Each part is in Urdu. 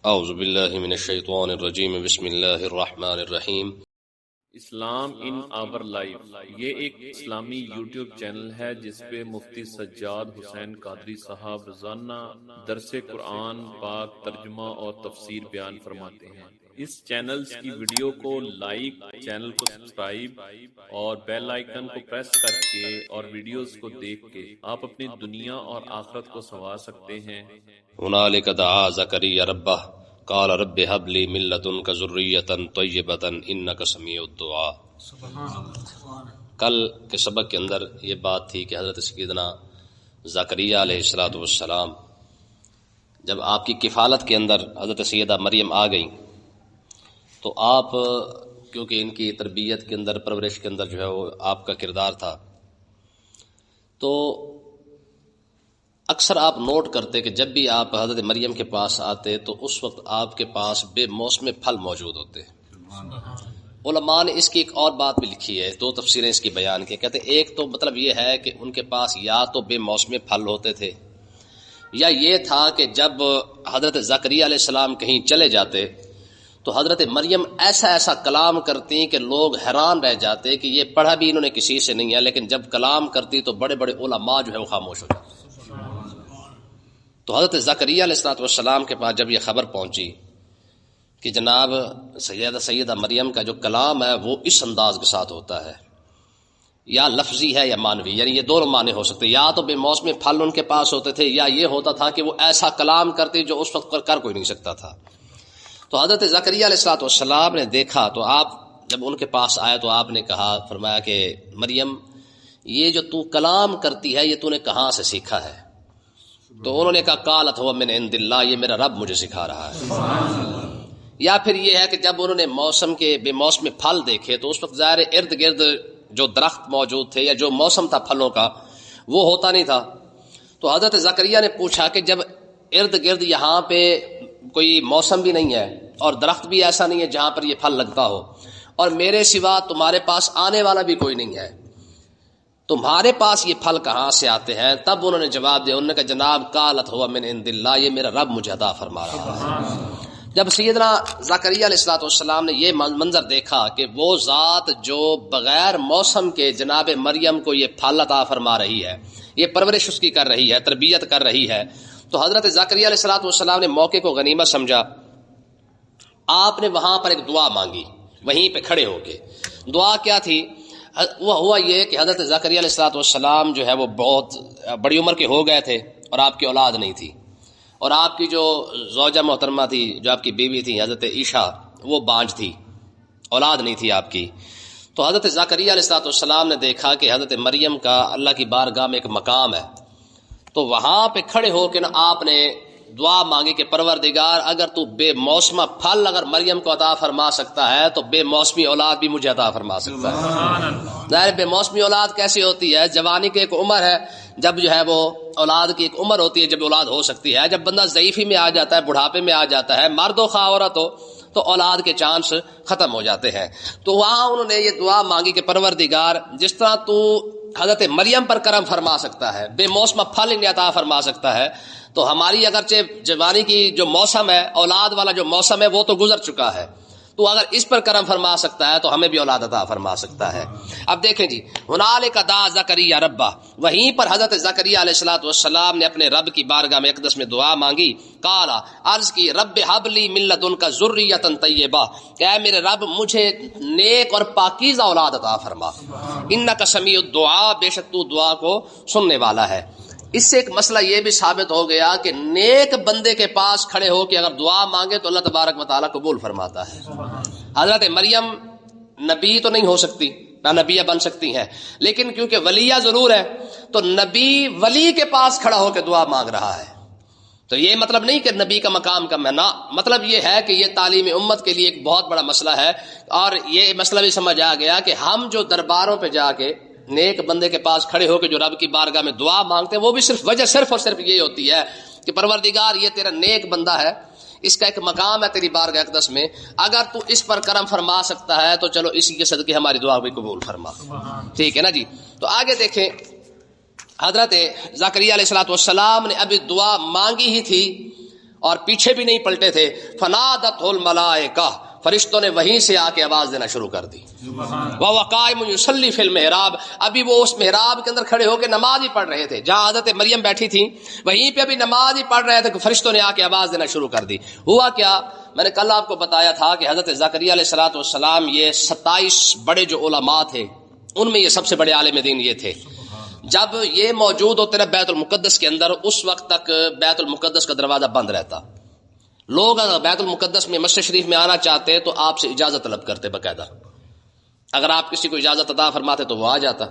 اعوذ باللہ من الشیطان الرجیم بسم اللہ الرحمن الرحیم۔ اسلام ان آور لائف یہ ایک اسلامی یوٹیوب چینل ہے جس پہ مفتی سجاد حسین قادری صاحب روزانہ درس قرآن پاک ترجمہ اور تفسیر بیان فرماتے ہیں۔ اس چینل کی ویڈیو کو لائک، چینل کو سبسکرائب اور بیل آئیکن کو پریس کر کے اور ویڈیوز کو دیکھ کے آپ اپنی دنیا اور آخرت کو سنوار سکتے ہیں۔ ہنالک دعا زکریا ربہ قال رب هب لي من لدنك ذریۃ طیبۃ انک سمیع الدعاء۔ کل کے سبق کے اندر یہ بات تھی کہ حضرت سیدنا زکریا علیہ السلام جب آپ کی کفالت کے اندر حضرت سیدہ مریم آ گئیں تو آپ کیونکہ ان کی تربیت کے اندر، پرورش کے اندر جو ہے وہ آپ کا کردار تھا، تو اکثر آپ نوٹ کرتے کہ جب بھی آپ حضرت مریم کے پاس آتے تو اس وقت آپ کے پاس بے موسم پھل موجود ہوتے۔ علماء نے اس کی ایک اور بات بھی لکھی ہے، دو تفسیریں اس کی بیان کی، کہتے ایک تو مطلب یہ ہے کہ ان کے پاس یا تو بے موسم پھل ہوتے تھے، یا یہ تھا کہ جب حضرت زکریا علیہ السلام کہیں چلے جاتے تو حضرت مریم ایسا ایسا کلام کرتی کہ لوگ حیران رہ جاتے کہ یہ پڑھا بھی انہوں نے کسی سے نہیں ہے، لیکن جب کلام کرتی تو بڑے بڑے علماء جو ہے وہ خاموش ہو جاتے۔ تو حضرت زکریا علیہ السلام کے پاس جب یہ خبر پہنچی کہ جناب سیدہ مریم کا جو کلام ہے وہ اس انداز کے ساتھ ہوتا ہے، یا لفظی ہے یا معنوی، یعنی یہ دونوں معنی ہو سکتے، یا تو بے موسم پھل ان کے پاس ہوتے تھے، یا یہ ہوتا تھا کہ وہ ایسا کلام کرتے جو اس وقت کر کوئی نہیں سکتا تھا۔ تو حضرت زکریا علیہ السلام نے دیکھا تو آپ جب ان کے پاس آئے تو آپ نے کہا، فرمایا کہ مریم یہ جو تو کلام کرتی ہے یہ تو نے کہاں سے سیکھا ہے؟ تو انہوں نے کہا قالت هو من عند اللہ، یہ میرا رب مجھے سکھا رہا ہے۔ یا پھر یہ ہے کہ جب انہوں نے موسم کے بے موسم پھل دیکھے تو اس وقت ظاہر ارد گرد جو درخت موجود تھے یا جو موسم تھا پھلوں کا وہ ہوتا نہیں تھا۔ تو حضرت زکریا نے پوچھا کہ جب ارد گرد یہاں پہ کوئی موسم بھی نہیں ہے اور درخت بھی ایسا نہیں ہے جہاں پر یہ پھل لگتا ہو، اور میرے سوا تمہارے پاس آنے والا بھی کوئی نہیں ہے، تمہارے پاس یہ پھل کہاں سے آتے ہیں؟ تب انہوں نے جواب دیا، انہوں نے کہا جناب قالت هو من عند اللہ، یہ میرا رب مجھے عطا فرما رہا ہے۔ جب سیدنا زکریا علیہ السلام نے یہ منظر دیکھا کہ وہ ذات جو بغیر موسم کے جناب مریم کو یہ پھل عطا فرما رہی ہے، یہ پرورش اس کی کر رہی ہے، تربیت کر رہی ہے، تو حضرت زکریا علیہ السلام نے موقع کو غنیمت سمجھا۔ آپ نے وہاں پر ایک دعا مانگی، وہیں پہ کھڑے ہو کے۔ دعا کیا تھی؟ وہ ہوا یہ کہ حضرت زکریا علیہ السلام جو ہے وہ بہت بڑی عمر کے ہو گئے تھے اور آپ کی اولاد نہیں تھی، اور آپ کی جو زوجہ محترمہ تھی، جو آپ کی بیوی تھی حضرت عیشا، وہ بانجھ تھی، اولاد نہیں تھی آپ کی۔ تو حضرت زکریا علیہ السلام نے دیکھا کہ حضرت مریم کا اللہ کی بارگاہ میں ایک مقام ہے، تو وہاں پہ کھڑے ہو کے نا آپ نے دعا مانگی کہ پروردگار اگر تو بے موسم پھل اگر مریم کو عطا فرما سکتا ہے تو بے موسمی اولاد بھی مجھے عطا فرما سکتا ہے۔ ظاہر بے موسمی اولاد کیسی ہوتی ہے؟ جوانی کی ایک عمر ہے جب جو ہے وہ اولاد کی ایک عمر ہوتی ہے جب اولاد ہو سکتی ہے، جب بندہ ضعیفی میں آ جاتا ہے، بڑھاپے میں آ جاتا ہے، مرد ہو خواہ عورت ہو، تو اولاد کے چانس ختم ہو جاتے ہیں۔ تو وہاں انہوں نے یہ دعا مانگی کہ پروردگار جس طرح تو حضرت مریم پر کرم فرما سکتا ہے، بے موسم پھل انہیں عطا فرما سکتا ہے، تو ہماری اگرچہ جوانی کی جو موسم ہے، اولاد والا جو موسم ہے وہ تو گزر چکا ہے، تو اگر اس پر کرم فرما سکتا ہے تو ہمیں بھی اولاد عطا فرما سکتا ہے۔ اب دیکھیں جی، ہنالک دعا زکریا ربہ، وہیں پر حضرت زکریا علیہ السلام نے اپنے رب کی بارگاہ میں اقدس میں دعا مانگی، قالا عرض کی رب حب لی من لدنک ذریۃ طیبہ، کہ اے میرے رب مجھے نیک اور پاکیزہ اولاد عطا فرما، انک سمیع الدعاء، بے شک تو دعا کو سننے والا ہے۔ اس سے ایک مسئلہ یہ بھی ثابت ہو گیا کہ نیک بندے کے پاس کھڑے ہو کے اگر دعا مانگے تو اللہ تبارک و تعالیٰ قبول فرماتا ہے۔ حضرت مریم نبی تو نہیں ہو سکتی، نہ نبیہ بن سکتی ہیں، لیکن کیونکہ ولیہ ضرور ہے تو نبی ولی کے پاس کھڑا ہو کے دعا مانگ رہا ہے، تو یہ مطلب نہیں کہ نبی کا مقام کم ہے، نہ، مطلب یہ ہے کہ یہ تعلیم امت کے لیے ایک بہت بڑا مسئلہ ہے، اور یہ مسئلہ بھی سمجھ آ گیا کہ ہم جو درباروں پہ جا کے نیک بندے کے پاس کھڑے ہو کے جو رب کی بارگاہ میں دعا مانگتے ہیں وہ بھی وجہ صرف اور صرف یہ ہوتی ہے کہ پروردگار یہ تیرا نیک بندہ ہے، اس کا ایک مقام ہے تیری بارگاہ اقدس میں، اگر تو اس پر کرم فرما سکتا ہے تو چلو اسی کے صدقے ہماری دعا بھی قبول فرما، ٹھیک ہے نا جی۔ تو آگے دیکھیں، حضرت زکریا علیہ السلام نے ابھی دعا مانگی ہی تھی اور پیچھے بھی نہیں پلٹے تھے. فنادت الملائکہ، فرشتوں نے وہیں سے آ کے آواز دینا شروع کر دی. وَهُوَ قَائِمٌ يُصَلِّي فِي الْمِحْرَابِ، ابھی وہ اس محراب کے اندر کھڑے ہو کے نماز ہی پڑھ رہے تھے. جہاں حضرت مریم بیٹھی تھی وہیں پہ ابھی نماز ہی پڑھ رہے تھے کہ فرشتوں نے آ کے آواز دینا شروع کر دی. ہوا کیا، میں نے کل آپ کو بتایا تھا کہ حضرت زکریا علیہ الصلوۃ والسلام یہ 27 بڑے جو علماء تھے ان میں یہ سب سے بڑے عالم دین یہ تھے. جب یہ موجود ہوتے نا بیت المقدس کے اندر، اس وقت تک بیت المقدس کا دروازہ بند رہتا. لوگ اگر بیت المقدس میں مسجد شریف میں آنا چاہتے تو آپ سے اجازت طلب کرتے باقاعدہ. اگر آپ کسی کو اجازت عطا فرماتے تو وہ آ جاتا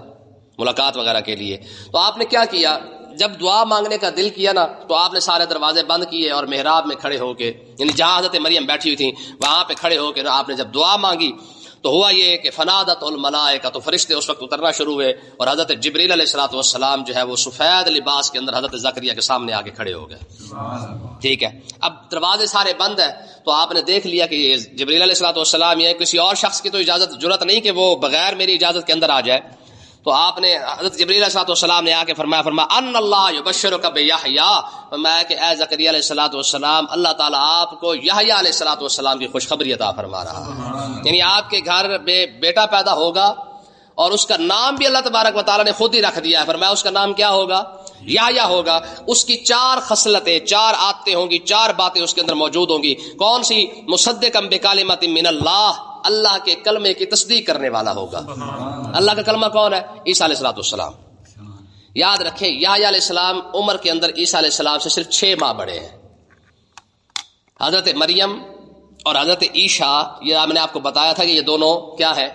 ملاقات وغیرہ کے لیے. تو آپ نے کیا کیا، جب دعا مانگنے کا دل کیا نا تو آپ نے سارے دروازے بند کیے اور محراب میں کھڑے ہو کے، یعنی جہاں حضرت مریم بیٹھی ہوئی تھی وہاں پہ کھڑے ہو کے آپ نے جب دعا مانگی تو ہوا یہ کہ فنادت الملائکہ، تو فرشتے اس وقت اترنا شروع ہوئے اور حضرت جبریل علیہ الصلوۃ والسلام جو ہے وہ سفید لباس کے اندر حضرت زکریا کے سامنے آ کے کھڑے ہو گئے. ٹھیک ہے، اب دروازے سارے بند ہیں تو آپ نے دیکھ لیا کہ یہ جبریل علیہ الصلوۃ والسلام، یہ کسی اور شخص کی تو اجازت ضرورت نہیں کہ وہ بغیر میری اجازت کے اندر آ جائے. تو آپ نے حضرت جبریل علیہ الصلوۃ والسلام نے آ کے فرمایا ان اللہ یبشرک بیحییٰ، فرمایا کہ اے زکریا علیہ الصلوۃ والسلام اللہ تعالیٰ آپ کو یحییٰ علیہ الصلوۃ والسلام کی خوشخبری عطا فرما رہا ہے. یعنی آپ کے گھر میں بیٹا پیدا ہوگا اور اس کا نام بھی اللہ تبارک و تعالیٰ نے خود ہی رکھ دیا ہے. فرمایا اس کا نام کیا ہوگا، یحییٰ ہوگا. اس کی 4 خصلتیں، 4 عادتیں ہوں گی، 4 باتیں اس کے اندر موجود ہوں گی. کون سی؟ مصدقا بکلمۃ من اللہ، اللہ کے کلمے کی تصدیق کرنے والا ہوگا. اللہ کا کلمہ کون ہے؟ عیسیٰ علیہ الصلوۃ والسلام. یاد رکھیں یحییٰ علیہ السلام عمر کے اندر عیسیٰ علیہ السلام سے صرف 6 ماہ بڑے ہیں. حضرت مریم اور حضرت عیسیٰ، یہ میں نے آپ کو بتایا تھا کہ یہ دونوں کیا ہے،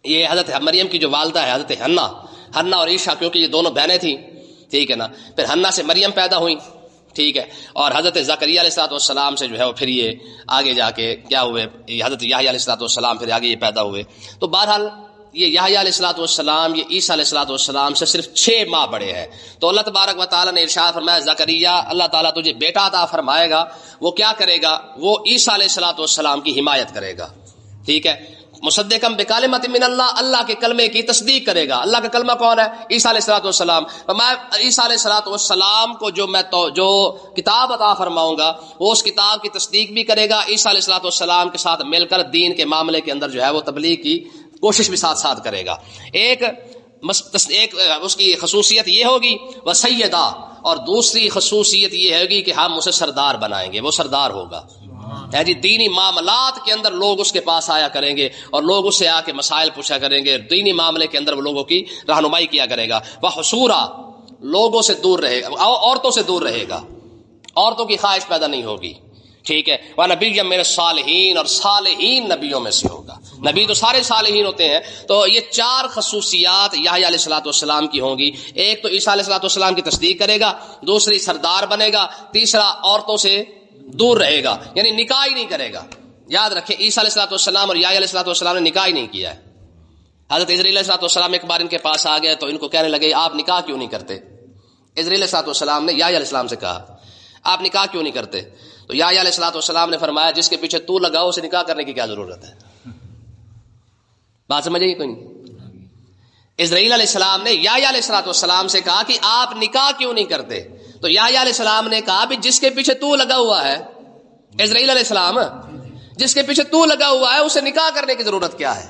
یہ حضرت مریم کی جو والدہ ہے حضرت حنا اور عیسیٰ، کیونکہ یہ دونوں بہنیں تھیں. ٹھیک ہے نا، پھر حنا سے مریم پیدا ہوئی. ٹھیک ہے، اور حضرت زکریا علیہ الصلوۃ والسلام سے جو ہے وہ پھر یہ آگے جا کے کیا ہوئے، حضرت یحییٰ علیہ الصلوۃ والسلام پھر آگے یہ پیدا ہوئے. تو بہرحال یہ یحییٰ علیہ الصلوۃ والسلام یہ عیسیٰ علیہ الصلوۃ والسلام سے صرف 6 ماہ بڑے ہیں. تو اللہ تبارک و تعالیٰ نے ارشاد فرمایا زکریا اللہ تعالیٰ تجھے بیٹا عطا فرمائے گا. وہ کیا کرے گا، وہ عیسیٰ علیہ الصلوۃ والسلام کی حمایت کرے گا. ٹھیک ہے، مصدقا بکلمۃ من اللہ، اللہ کے کلمے کی تصدیق کرے گا. اللہ کا کلمہ کون ہے؟ عیسیٰ علیہ الصلوۃ والسلام. میں عیسیٰ علیہ الصلوۃ والسلام کو جو کتاب عطا فرماؤں گا وہ اس کتاب کی تصدیق بھی کرے گا. عیسیٰ علیہ الصلوۃ والسلام کے ساتھ مل کر دین کے معاملے کے اندر جو ہے وہ تبلیغ کی کوشش بھی ساتھ ساتھ کرے گا. ایک اس کی خصوصیت یہ ہوگی وہ سیدہ، اور دوسری خصوصیت یہ ہوگی کہ ہم اسے سردار بنائیں گے. وہ سردار ہوگا جی، دینی معاملات کے اندر لوگ اس کے پاس آیا کریں گے اور لوگ اس سے آ کے مسائل پوچھا کریں گے. دینی معاملے کے اندر وہ لوگوں کی رہنمائی کیا کرے گا. وہ حصورا، لوگوں سے دور رہے گا، عورتوں سے دور رہے گا، عورتوں کی خواہش پیدا نہیں ہوگی. ٹھیک ہے، وہ نبی میرے صالحین، اور صالحین نبیوں میں سے ہوگا. نبی تو سارے صالحین ہوتے ہیں. تو یہ 4 خصوصیات یحییٰ علیہ الصلوۃ والسلام کی ہوں گی. ایک تو عیسیٰ علیہ الصلوۃ والسلام کی تصدیق کرے گا، دوسری سردار بنے گا، تیسرا عورتوں سے دور رہے گا، یعنی نکاح ہی نہیں کرے گا. یاد رکھیں عیسیٰ علیہ الصلوۃ والسلام اور یحییٰ علیہ الصلوۃ والسلام نے نکاح ہی نہیں کیا ہے. حضرت اسرائیل علیہ الصلوۃ والسلام ایک بار ان کے پاس آ گئے تو ان کو کہنے لگے آپ نکاح کیوں نہیں کرتے. اسرائیل علیہ الصلوۃ والسلام نے یحییٰ علیہ السلام سے کہا آپ نکاح کیوں نہیں کرتے. تو یحییٰ علیہ الصلوۃ والسلام نے فرمایا جس کے پیچھے تو لگا اسے نکاح کرنے کی کیا ضرورت ہے. بات سمجھ آئی کوئی نہیں. اسرائیل علیہ السلام نے یحییٰ علیہ الصلوۃ والسلام سے کہا کہ آپ نکاح کیوں نہیں کرتے. تو یحییٰ علیہ السلام نے کہا بھی جس کے پیچھے تو لگا ہوا ہے، اسرائیل علیہ السلام جس کے پیچھے تو لگا ہوا ہے اسے نکاح کرنے کی ضرورت کیا ہے.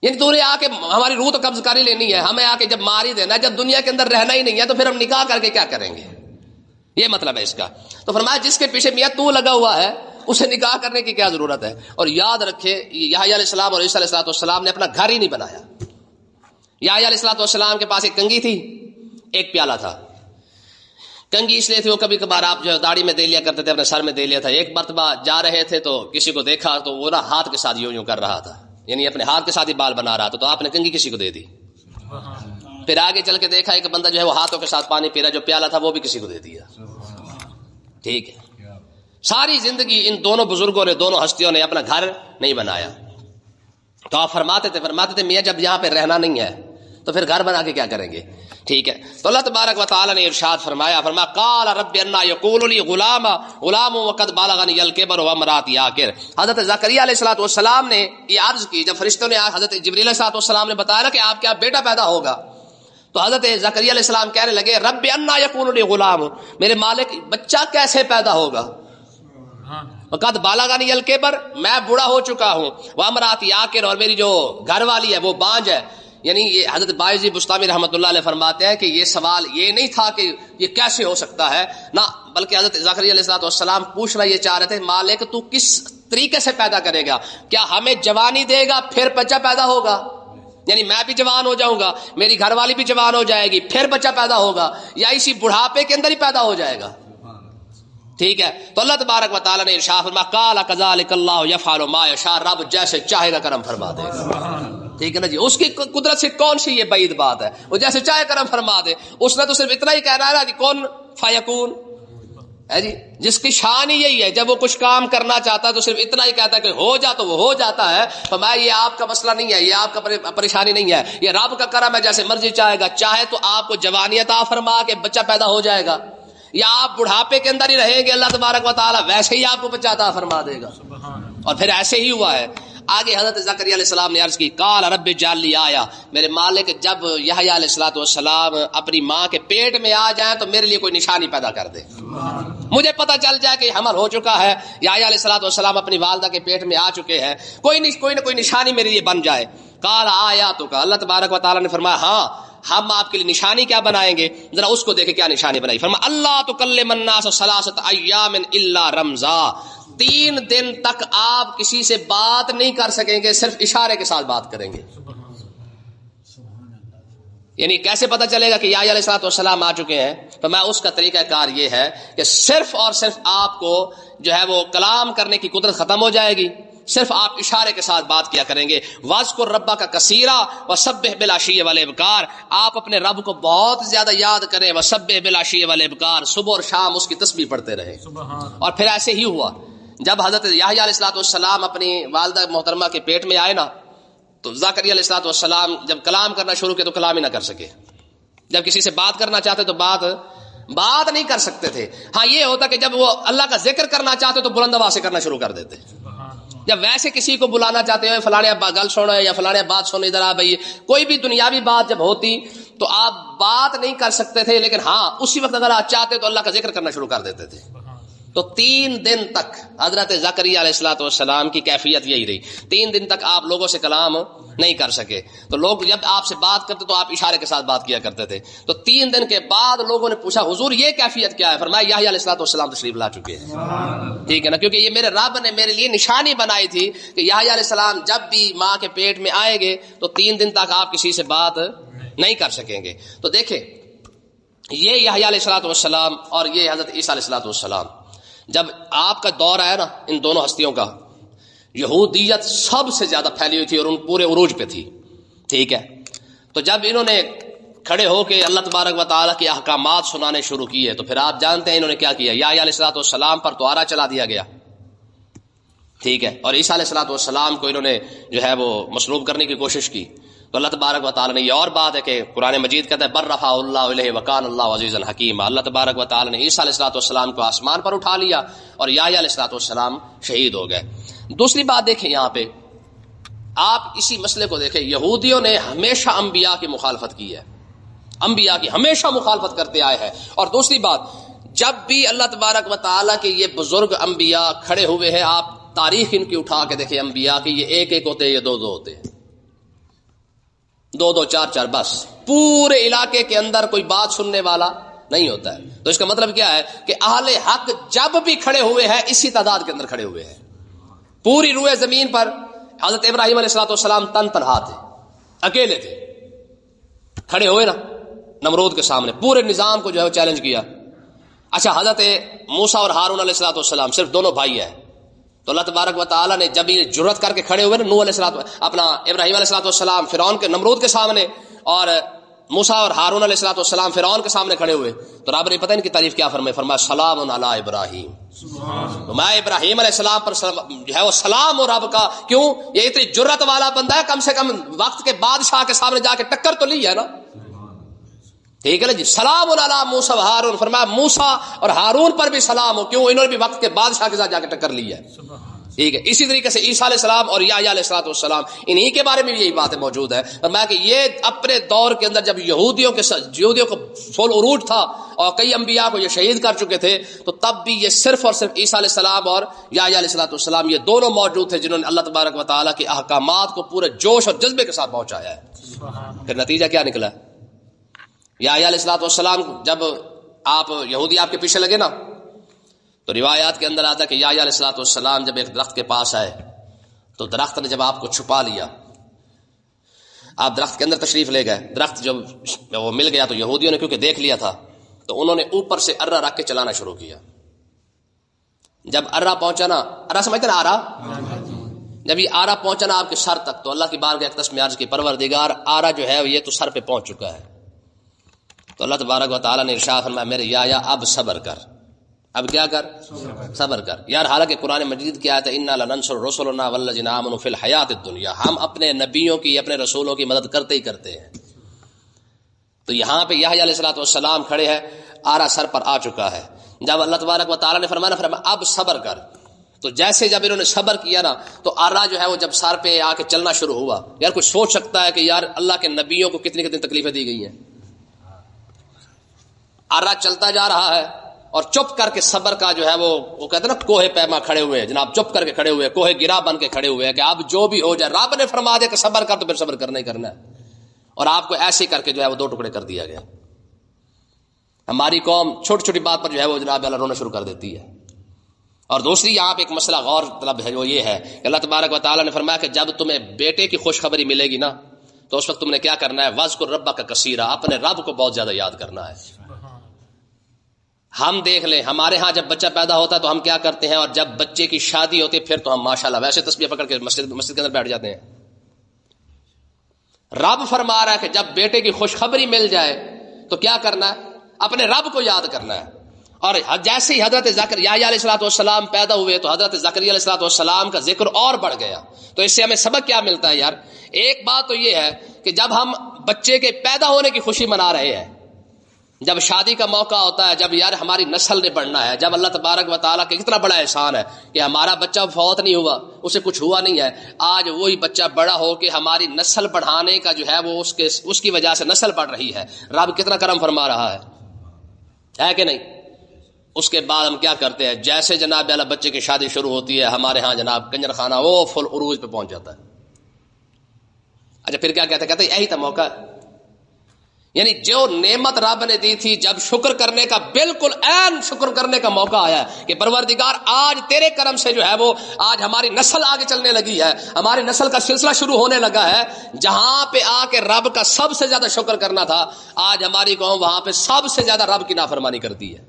یعنی تو نے آ کے ہماری روح تو قبض کر ہی لینی ہے، ہمیں آ کے جب مار ہی دینا ہے، جب دنیا کے اندر رہنا ہی نہیں ہے تو پھر ہم نکاح کر کے کیا کریں گے. یہ مطلب ہے اس کا. تو فرمایا جس کے پیچھے میاں تو لگا ہوا ہے اسے نکاح کرنے کی کیا ضرورت ہے. اور یاد رکھے یحییٰ علیہ السلام اور عیسیٰ علیہ الصلوۃ والسلام نے اپنا گھر ہی نہیں بنایا. یحییٰ علیہ الصلوۃ والسلام کے پاس ایک کنگھی تھی، ایک پیالہ تھا. کنگھی اس لیے تھی وہ کبھی کبھار آپ جو ہے داڑھی میں دے لیا کرتے تھے، اپنے سر میں دے لیا تھا. ایک مرتبہ جا رہے تھے تو کسی کو دیکھا تو وہ نا ہاتھ کے ساتھ یوں کر رہا تھا، یعنی اپنے ہاتھ کے ساتھ ہی بال بنا رہا تھا. تو آپ نے کنگھی کسی کو دے دی. پھر آگے چل کے دیکھا ایک بندہ جو ہے وہ ہاتھوں کے ساتھ پانی پی رہا، جو پیالہ تھا وہ بھی کسی کو دے دیا. ٹھیک ہے، ساری زندگی ان دونوں بزرگوں نے، دونوں ہستیوں نے اپنا گھر نہیں بنایا. تو آپ فرماتے تھے میاں جب یہاں پہ رہنا نہیں ہے تو پھر گھر بنا کے کیا کریں گے. ٹھیک ہے، تو اللہ تبارک و تعالی نے ارشاد فرمایا قال رب انا یقول لی غلام وقد بلغنی الکبر وامراتی عاقر. حضرت زکریا علیہ الصلوۃ والسلام نے یہ عرض کی جب فرشتوں نے حضرت جبریل علیہ الصلوۃ والسلام نے بتایا کہ آپ کے بیٹا پیدا ہوگا. تو حضرت زکریا علیہ السلام کہنے لگے رب انا یکون لی غلام، میرے مالک بچہ کیسے پیدا ہوگا، وقد بالغنی الکبر، میں بوڑھا ہو چکا ہوں، وامراتی عاقر، اور میری جو گھر والی ہے وہ بانج ہے. یعنی یہ حضرت باعث بستامی رحمۃ اللہ علیہ فرماتے ہیں کہ یہ سوال یہ نہیں تھا کہ یہ کیسے ہو سکتا ہے، نہ بلکہ حضرت زکریا علیہ السلام پوچھنا یہ چاہ رہے تھے مالک تو کس طریقے سے پیدا کرے گا، کیا ہمیں جوانی دے گا پھر بچہ پیدا ہوگا، یعنی میں بھی جوان ہو جاؤں گا، میری گھر والی بھی جوان ہو جائے گی، پھر بچہ پیدا ہوگا، یا اسی بڑھاپے کے اندر ہی پیدا ہو جائے گا. ٹھیک ہے. تو اللہ تبارک و تعالیٰ نے ارشاد فرمایا قال کذالک اللہ یفعل ما یشاء، رب جیسے چاہے گا کرم فرما دے گا. ٹھیک ہے نا جی، اس کی قدرت سے کون سی یہ بعید بات ہے، وہ جیسے چاہے کرم فرما دے. اس نے تو صرف اتنا ہی کہنا ہے نا جی کون فیکون ہے جی، جس کی شان ہی یہی ہے، جب وہ کچھ کام کرنا چاہتا ہے تو صرف اتنا ہی کہتا ہے کہ ہو جا تو وہ ہو جاتا ہے. فرمایا یہ آپ کا مسئلہ نہیں ہے، یہ آپ کا پریشانی نہیں ہے، یہ رب کا کرم ہے، جیسے مرضی چاہے گا، چاہے تو آپ کو جوانی عطا فرما کے بچہ پیدا ہو جائے گا، یا آپ بڑھاپے کے اندر ہی رہیں گے، اللہ تبارک و تعالیٰ ویسے ہی آپ کو بچہ عطا فرما دے گا. اور پھر ایسے ہی ہوا ہے. آگے حضرت زکریا علیہ السلام نے عرض کی قال رب اجعل لی آیا، میرے مالک جب یحییٰ علیہ السلام اپنی ماں کے پیٹ میں آ جائیں تو میرے لیے کوئی نشانی پیدا کر دے، مجھے پتہ چل جائے کہ حمل ہو چکا ہے، یحییٰ علیہ السلام اپنی والدہ کے پیٹ میں آ چکے ہیں، کوئی نہ کوئی نشانی میرے لیے بن جائے. قال آیاتک، اللہ تبارک و تعالیٰ نے فرمایا ہاں ہم آپ کے لیے نشانی کیا بنائیں گے، ذرا اس کو دیکھیں کیا نشانی بنائی. فرمایا اللہ تکلم الناس ثلاثۃ ایام الا رمزا، 3 دن تک آپ کسی سے بات نہیں کر سکیں گے، صرف اشارے کے ساتھ بات کریں گے. یعنی کیسے پتہ چلے گا کہ یحییٰ علیہ السلام آ چکے ہیں؟ تو میں اس کا طریقہ کار یہ ہے کہ صرف اور صرف آپ کو جو ہے وہ کلام کرنے کی قدرت ختم ہو جائے گی، صرف آپ اشارے کے ساتھ بات کیا کریں گے. واذکر ربک کثیرا وسبح بالعشی والابکار، آپ اپنے رب کو بہت زیادہ یاد کریں، وسبح بالعشی والابکار، صبح اور شام اس کی تسبیح پڑھتے رہیں. اور پھر ایسے ہی ہوا، جب حضرت یحییٰ علیہ السلام اپنی والدہ محترمہ کے پیٹ میں آئے نا، تو زکریا علیہ السلام جب کلام کرنا شروع کیا تو کلام ہی نہ کر سکے. جب کسی سے بات کرنا چاہتے تو بات نہیں کر سکتے تھے. ہاں یہ ہوتا کہ جب وہ اللہ کا ذکر کرنا چاہتے تو بلند آواز سے کرنا شروع کر دیتے. جب ویسے کسی کو بلانا چاہتے ہیں فلانے گل سنو یا فلانے بات سنو ادھر آ بھائی، کوئی بھی دنیاوی بات جب ہوتی تو آپ بات نہیں کر سکتے تھے، لیکن ہاں اسی وقت اگر آپ چاہتے تو اللہ کا ذکر کرنا شروع کر دیتے تھے. تو 3 دن تک حضرت زکریا علیہ السلام کی کیفیت یہی رہی. 3 دن تک آپ لوگوں سے کلام نہیں کر سکے. تو لوگ جب آپ سے بات کرتے تو آپ اشارے کے ساتھ بات کیا کرتے تھے. تو 3 دن کے بعد لوگوں نے پوچھا حضور یہ کیفیت کیا ہے؟ فرمایا یحییٰ علیہ السلام تشریف لا چکے ہیں. ٹھیک ہے نا، کیونکہ یہ میرے رب نے میرے لیے نشانی بنائی تھی کہ یحییٰ علیہ السلام جب بھی ماں کے پیٹ میں آئیں گے تو 3 دن تک آپ کسی سے بات نہیں کر سکیں گے. تو دیکھیں یہ یحییٰ علیہ السلام اور یہ حضرت عیسیٰ علیہ السلام، جب آپ کا دور آیا نا ان دونوں ہستیوں کا، یہودیت سب سے زیادہ پھیلی ہوئی تھی اور ان پورے عروج پہ تھی. ٹھیک ہے. تو جب انہوں نے کھڑے ہو کے اللہ تبارک و تعالیٰ کے احکامات سنانے شروع کیے تو پھر آپ جانتے ہیں انہوں نے کیا کیا. یحییٰ علیہ السلام پر تو آرا چلا دیا گیا. ٹھیک ہے. اور عیسیٰ علیہ السلام کو انہوں نے جو ہے وہ مصلوب کرنے کی کوشش کی. تو اللہ تبارک و تعالیٰ نے، یہ اور بات ہے کہ قرآن مجید کہتا ہے بر رفع اللہ الیہ وکان اللہ عزیزا حکیما، اللہ تبارک و تعالیٰ نے عیسیٰ علیہ السلام کو آسمان پر اٹھا لیا اور یحییٰ علیہ السلام شہید ہو گئے. دوسری بات دیکھیں یہاں پہ، آپ اسی مسئلے کو دیکھیں، یہودیوں نے ہمیشہ انبیاء کی مخالفت کی ہے، انبیاء کی ہمیشہ مخالفت کرتے آئے ہیں. اور دوسری بات، جب بھی اللہ تبارک و تعالیٰ کے یہ بزرگ انبیاء کھڑے ہوئے ہیں، آپ تاریخ ان کی اٹھا کے دیکھیں انبیاء کی، یہ ایک ایک ہوتے ہیں، یہ 2 ہوتے ہیں، 2 4 بس. پورے علاقے کے اندر کوئی بات سننے والا نہیں ہوتا ہے. تو اس کا مطلب کیا ہے کہ اہل حق جب بھی کھڑے ہوئے ہیں اسی تعداد کے اندر کھڑے ہوئے ہیں. پوری روئے زمین پر حضرت ابراہیم علیہ السلام تنہا تھے، اکیلے تھے، کھڑے ہوئے نا نمرود کے سامنے، پورے نظام کو جو ہے وہ چیلنج کیا. اچھا حضرت موسیٰ اور ہارون علیہ السلام صرف دونوں بھائی ہیں. تو اللہ تبارک و تعالیٰ نے جب یہ جرت کر کے کھڑے ہوئے نا نوح علیہ ابراہیم علیہ السلام فرعون کے نمرود کے سامنے، اور موسیٰ اور ہارون علیہ السلام فرعون کے سامنے کھڑے ہوئے، تو رب نے پتہ ان کی تعریف کیا فرمایا سلام علی ابراہیم. تو میں ابراہیم علیہ السلام پر جو ہے وہ سلام ہو رب کا. کیوں؟ یہ اتنی جرت والا بندہ ہے، کم سے کم وقت کے بادشاہ کے سامنے جا کے ٹکر تو لی ہے نا. ٹھیک ہے نا جی. سلام علی موسیٰ و ہارون، فرمایا موسیٰ اور ہارون پر بھی سلام ہو. کیوں؟ انہوں نے بھی وقت کے بادشاہ کے ساتھ جا کے ٹکر لی ہے. ٹھیک ہے. اسی طریقے سے عیسیٰ علیہ السلام اور یحییٰ علیہ السلام انہی کے بارے میں بھی یہی باتیں موجود ہے. فرمایا کہ یہ اپنے دور کے اندر جب یہودیوں کو فل عروج تھا اور کئی انبیاء کو یہ شہید کر چکے تھے، تو تب بھی یہ صرف اور صرف عیسیٰ علیہ السلام اور یحییٰ علیہ السلام یہ دونوں موجود تھے جنہوں نے اللہ تبارک و تعالیٰ کے احکامات کو پورے جوش اور جذبے کے ساتھ پہنچایا ہے. پھر نتیجہ کیا نکلا؟ یحییٰ علیہ السلام جب آپ یہودی آپ کے پیچھے لگے نا، تو روایات کے اندر آتا ہے کہ یحییٰ علیہ السلام جب ایک درخت کے پاس آئے تو درخت نے جب آپ کو چھپا لیا، آپ درخت کے اندر تشریف لے گئے. درخت جب وہ مل گیا تو یہودیوں نے کیونکہ دیکھ لیا تھا تو انہوں نے اوپر سے ارہ رکھ کے چلانا شروع کیا. جب ارہ پہنچا نا، ارہ سمجھتے نا، آرا، جب یہ آرا پہنچا نا آپ کے سر تک، تو اللہ کی بارگاہ ایک تسبیح عرض کی، پروردگار آرا جو ہے یہ تو سر پہ پہنچ چکا ہے. تو اللہ تبارک و تعالیٰ نے ارشاد فرمایا میرے یحییٰ اب صبر کر. اب کیا کر؟ صبر کر. یار حالانکہ قرآن مجید کی آیت ہے انا لننصر رسلنا والذین آمنوا فی الحیات الدنیا، ہم اپنے نبیوں کی، اپنے رسولوں کی مدد کرتے ہی کرتے ہیں. تو یہاں پہ یحییٰ علیہ السلام کھڑے ہیں، آرا سر پر آ چکا ہے. جب اللہ تبارک و تعالیٰ نے فرمایا اب صبر کر، تو جیسے جب انہوں نے صبر کیا نا تو آرا جو ہے وہ جب سر پہ آ کے چلنا شروع ہوا. یار کوئی سوچ سکتا ہے کہ یار اللہ کے نبیوں کو کتنی کتنی تکلیفیں دی گئی ہیں. آرا چلتا جا رہا ہے اور چپ کر کے صبر کا جو ہے وہ کہتے ہیں نا کوہ پیما کھڑے ہوئے ہیں جناب، چپ کر کے کھڑے ہوئے، کوہ گرا بن کے کھڑے ہوئے ہیں کہ اب جو بھی ہو جائے. رب نے فرما دیا کہ صبر کر، تو پھر صبر کرنا ہی کرنا ہے. اور آپ کو ایسے کر کے جو ہے وہ دو ٹکڑے کر دیا گیا. ہماری قوم چھوٹی چھوٹی بات پر جو ہے وہ جناب اللہ رونا شروع کر دیتی ہے. اور دوسری یہاں پہ ایک مسئلہ غور طلب ہے، وہ یہ ہے کہ اللہ تبارک و تعالیٰ نے فرمایا کہ جب تمہیں بیٹے کی خوشخبری ملے گی نا تو اس وقت تم نے کیا کرنا ہے؟ وَاذْكُرْ رَبَّكَ كَثِيرًا، اپنے رب کو بہت زیادہ یاد کرنا ہے. ہم دیکھ لیں ہمارے ہاں جب بچہ پیدا ہوتا ہے تو ہم کیا کرتے ہیں، اور جب بچے کی شادی ہوتی ہے پھر تو ہم ماشاءاللہ ویسے تسبیح پکڑ کے مسجد کے اندر بیٹھ جاتے ہیں. رب فرما رہا ہے کہ جب بیٹے کی خوشخبری مل جائے تو کیا کرنا ہے؟ اپنے رب کو یاد کرنا ہے. اور جیسے ہی حضرت یحییٰ علیہ السلام پیدا ہوئے تو حضرت زکریا علیہ السلام کا ذکر اور بڑھ گیا. تو اس سے ہمیں سبق کیا ملتا ہے یار؟ ایک بات تو یہ ہے کہ جب ہم بچے کے پیدا ہونے کی خوشی منا رہے ہیں، جب شادی کا موقع ہوتا ہے، جب یار ہماری نسل نے بڑھنا ہے، جب اللہ تبارک و تعالیٰ کا کتنا بڑا احسان ہے کہ ہمارا بچہ فوت نہیں ہوا، اسے کچھ ہوا نہیں ہے، آج وہی بچہ بڑا ہو کے ہماری نسل بڑھانے کا جو ہے وہ اس کی وجہ سے نسل بڑھ رہی ہے. رب کتنا کرم فرما رہا ہے کہ نہیں؟ اس کے بعد ہم کیا کرتے ہیں؟ جیسے جناب والا بچے کی شادی شروع ہوتی ہے ہمارے ہاں جناب کنجر خانہ وہ فل عروج پہ پہنچ جاتا ہے. اچھا پھر کیا کہتے ہیں یہی تھا موقع. یعنی جو نعمت رب نے دی تھی، جب شکر کرنے کا بالکل عین شکر کرنے کا موقع آیا کہ پروردگار آج تیرے کرم سے جو ہے وہ آج ہماری نسل آگے چلنے لگی ہے، ہماری نسل کا سلسلہ شروع ہونے لگا ہے. جہاں پہ آ کے رب کا سب سے زیادہ شکر کرنا تھا، آج ہماری قوم وہاں پہ سب سے زیادہ رب کی نافرمانی کرتی ہے.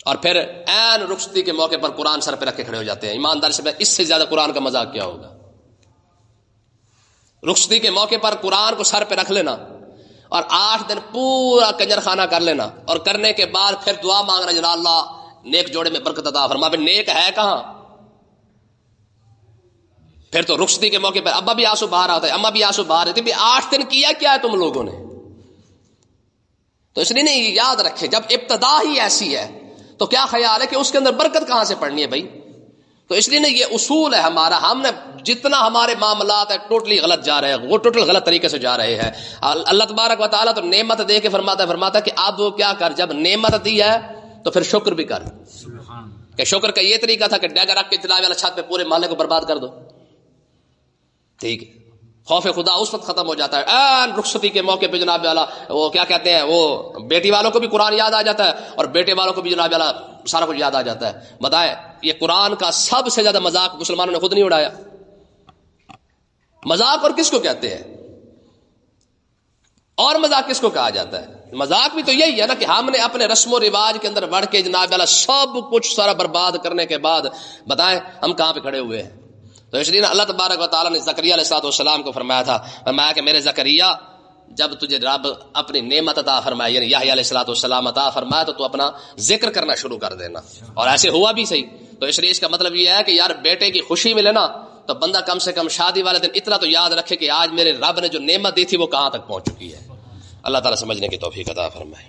اور پھر عین رخصتی کے موقع پر قرآن سر پہ رکھ کے کھڑے ہو جاتے ہیں. ایماندار سے اس سے زیادہ قرآن کا مذاق کیا ہوگا؟ رخصتی کے موقع پر قرآن کو سر پہ رکھ لینا اور 8 دن پورا کنجر خانہ کر لینا، اور کرنے کے بعد پھر دعا مانگنا جنا اللہ نیک جوڑے میں برکت عطا فرما. پھر نیک ہے کہاں؟ پھر تو رخصتی کے موقع پر ابا بھی آنسو باہر آتا ہے، اما بھی آنسو باہر آتے. 8 دن کیا کیا ہے تم لوگوں نے؟ تو اس لیے نہیں یاد رکھے جب ابتدا ہی ایسی ہے تو کیا خیال ہے کہ اس کے اندر برکت کہاں سے پڑنی ہے بھائی؟ تو اس لیے یہ اصول ہے ہمارا. ہم نے جتنا ہمارے معاملات ہیں ٹوٹلی غلط جا رہے ہیں، وہ ٹوٹل غلط طریقے سے جا رہے ہیں. اللہ تبارک و تعالیٰ تو نعمت دے کے فرماتا ہے کہ اب وہ کیا کر، جب نعمت دی ہے تو پھر شکر بھی کر. کہ شکر کا یہ طریقہ تھا کہ ڈیگا رکھ کے جناب والا چھت پہ پورے محلے کو برباد کر دو. ٹھیک ہے، خوف خدا اس وقت ختم ہو جاتا ہے. رخصتی کے موقع پہ جناب والا وہ کیا کہتے ہیں، وہ بیٹی والوں کو بھی قرآن یاد آ جاتا ہے اور بیٹے والوں کو بھی جناب والا سارا کچھ یاد آ جاتا ہے. بتائیں یہ قرآن کا سب سے زیادہ مذاق مسلمانوں نے خود نہیں اڑایا. مذاق اور کس کو کہتے ہیں، اور مذاق کس کو کہا جاتا ہے؟ مذاق بھی تو یہی ہے نا کہ ہم نے اپنے رسم و رواج کے اندر بڑھ کے جناب والا سب کچھ سارا برباد کرنے کے بعد بتائیں ہم کہاں پہ کھڑے ہوئے ہیں. تو اس لیے اللہ تبارک و تعالیٰ نے زکریا علیہ السلام کو فرمایا تھا، فرمایا کہ میرے زکریا جب تجھے رب اپنی نعمت عطا فرمائے، یعنی یحییٰ علیہ السلام عطا فرمایا تو اپنا ذکر کرنا شروع کر دینا. اور ایسے ہوا بھی صحیح. تو اس لیے اس کا مطلب یہ ہے کہ یار بیٹے کی خوشی ملے نا تو بندہ کم سے کم شادی والے دن اتنا تو یاد رکھے کہ آج میرے رب نے جو نعمت دی تھی وہ کہاں تک پہنچ چکی ہے. اللہ تعالیٰ سمجھنے کی توفیق عطا فرمائے.